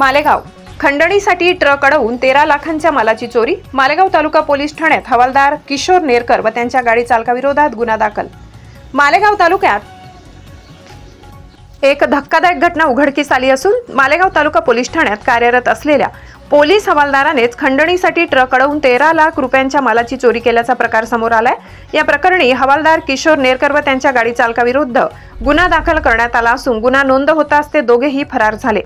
Malegaon खंडणीसाठी truck अडवून 13 लाखांच्या मालाची चोरी। मालेगाव तालुका पोलीस ठाण्यात हवालदार किशोर नेरकर व त्यांच्या गाडी चालकाविरोधात गुन्हा दाखल। मालेगाव तालुक्यात एक धक्कादायक घटना उघडकीस आली असून मालेगाव तालुका पोलीस ठाण्यात कार्यरत असलेल्या पोलीस हवालदारानेच खंडणीसाठी ट्रक अडवून 13 लाख रुपयांच्या मालाची चोरी केल्याचा प्रकार समोर आलाय। या प्रकरणी हवालदार किशोर नेरकर व त्यांच्या गाडी चालकाविरुद्ध गुन्हा दाखल करण्यात आला असून गुन्हा नोंद होताच ते दोघेही फरार झाले।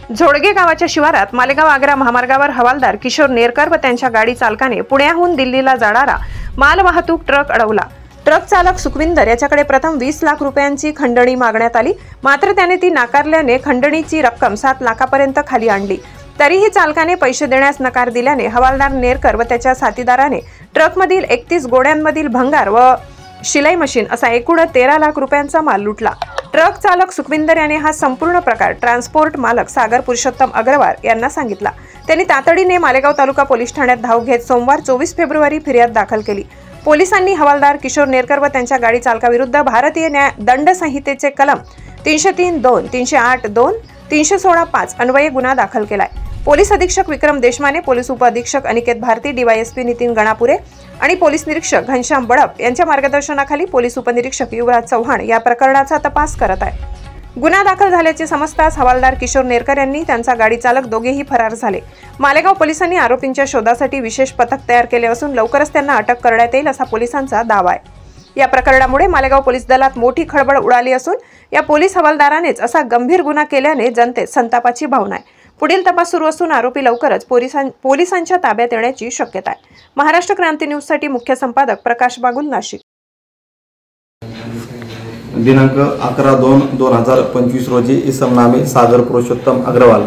झोडगे गावाच्या शिवारात मालेगाव आग्रा महामार्गावर हवालदार किशोर नेरकर व त्यांच्या गाडी चालकाने पुण्याहून दिल्लीला जाणारा मालवाहतूक ट्रक अडवला। ट्रक चालक सुखविंदर याच्याकडे प्रथम 20 लाख रुपयांची खंडणी मागण्यात आली, मात्र त्याने ती नाकारल्याने खंडणीची रक्कम 7 लाखापर्यंत खाली आणली। तरीही चालकाने पैसे देण्यास नकार दिल्याने हवालदार नेरकर व त्याच्या साथीदाराने ट्रकमधील 31 गोड्यांमधील भंगार व शिलाई मशीन असा एकूण 13 लाख रुपयांचा माल लुटला। ट्रक चालक सुखविंदर याने हा संपूर्ण प्रकार ट्रान्सपोर्ट मालक सागर पुरुषोत्तम अग्रवाल यांना सांगितला। त्यांनी तातडीने मालेगाव तालुका पोलीस ठाण्यात धाव घेत सोमवार 24 फेब्रुवारी फिर्याद दाखल केली। पोलिसांनी हवालदार किशोर नेरकर व त्यांच्या गाडी चालकाविरुद्ध भारतीय न्याय दंड संहितेचे कलम 303(2), 308(2), 316(5) अन्वये गुन्हा दाखल केलाय। पोलीस अधीक्षक विक्रम देशमाने, पोलीस उपअधीक्षक अनिकेत भारती, डीवायएसपी नितीन गणापुरे आणि पोलीस निरीक्षक घनश्याम बडप यांच्या मार्गदर्शनाखाली पोलीस उपनिरीक्षक युवराज चव्हाण या प्रकरणाचा तपास करत आहे। गुन्हा दाखल झाल्याचे समजताच हवालदार किशोर नेरकर यांनी त्यांचा गाडी चालक दोघेही फरार झाले। मालेगाव पोलिसांनी आरोपींच्या शोधासाठी विशेष पथक तयार केले असून लवकरच त्यांना अटक करण्यात येईल असा पोलिसांचा दावा आहे। या प्रकरणामुळे मालेगाव पोलीस दलात मोठी खळबळ उडाली असून या पोलीस हवालदारानेच असा गंभीर गुन्हा केल्याने जनतेत संतापाची भावना आहे। पुढील तपास सुरू असून आरोपी लवकरच पोलिसांच्या ताब्यात येण्याची शक्यता आहे। महाराष्ट्र क्रांती न्यूज साठी मुख्य संपादक प्रकाश बागुल, नाशिक। दिनांक 11/2/2025 रोजी इसम नामे सागर पुरुषोत्तम अग्रवाल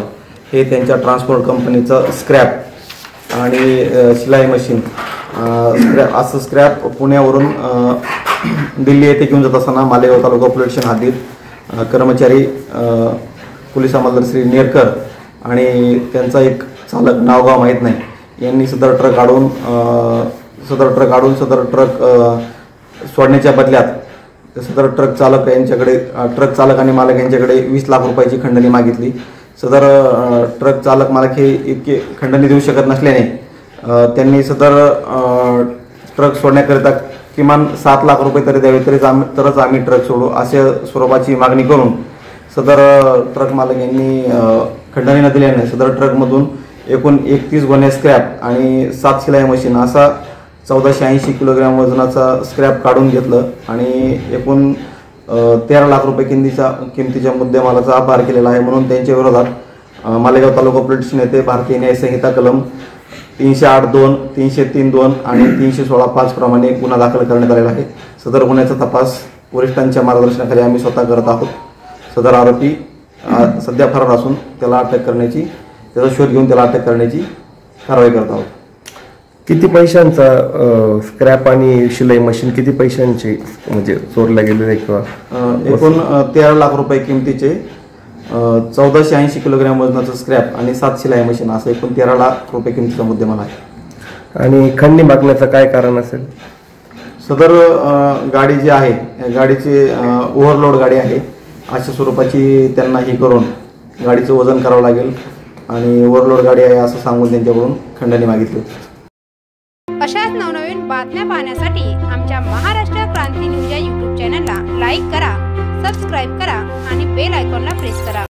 हे त्यांच्या ट्रान्सपोर्ट कंपनीचं स्क्रॅप आणि शिलाई मशीन असं स्क्रॅप पुण्यावरून दिल्ली येथे घेऊन जात असताना मालेगाव तालुका पोलीस स्टेशन हद्दीत कर्मचारी पोलीस हवालदार श्री नेरकर आणि त्यांचा एक चालक नावगाव माहीत नाही यांनी सदर ट्रक अडवून सदर ट्रक सोडण्याच्या बदल्यात सदर ट्रक चालक आणि मालक यांच्याकडे 20 लाख रुपयाची खंडणी मागितली। सदर ट्रक चालक मालक हे इतके खंडणी देऊ शकत नसल्याने त्यांनी सदर ट्रक सोडण्याकरिता किमान 7 लाख रुपये तरी द्यावे तरच आम्ही ट्रक सोडू अशा स्वरूपाची मागणी करून सदर ट्रक मालक यांनी खंडणी न दिल्याने सदर ट्रकमधून एकूण 31 गोण्या स्क्रॅप आणि 7 शिलाई मशीन असा 1480 किलोग्रॅम वजनाचा स्क्रॅप काढून घेतलं आणि एकूण 13 लाख रुपये किमतीच्या मुद्देमालाचा अपहार केलेला आहे। म्हणून त्यांच्या विरोधात मालेगाव तालुका पोलीस स्टेशन येथे भारतीय न्याय संहिता कलम 308(2), 303(2) आणि 316(5) प्रमाणे गुन्हा दाखल करण्यात आलेला आहे। सदर गुन्ह्याचा तपास वरिष्ठांच्या मार्गदर्शनाखाली आम्ही स्वतः करत आहोत। सदर आरोपी सध्या फरार असून त्याचा शोध घेऊन त्याला अटक करण्याची कारवाई करत आहोत। किती पैशांचा स्क्रॅप आणि शिलाई मशीन किती पैशांचे म्हणजे चोरल्या गेलेले किंवा एकूण 13 लाख रुपये किमतीचे 1480 किलोग्रॅम वजनाचं स्क्रॅप आणि 7 शिलाई मशीन असं एकूण 13 लाख रुपये किमतीचा मुद्देमाल आहे। आणि खंडणी मागण्याचं काय कारण असेल? सदर गाडी जी आहे गाडीची ओव्हरलोड गाडी आहे अशा स्वरूपाची त्यांना ही करून गाडीचं वजन करावं लागेल आणि ओव्हरलोड गाडी आहे असं सांगून त्यांच्याकडून खंडणी मागितली। अशाच नवनवीन बातम्या पाहण्यासाठी आमच्या महाराष्ट्र क्रांती न्यूज या YouTube चॅनलला लाईक करा, सबस्क्राईब करा आणि बेल आयकॉनला प्रेस करा।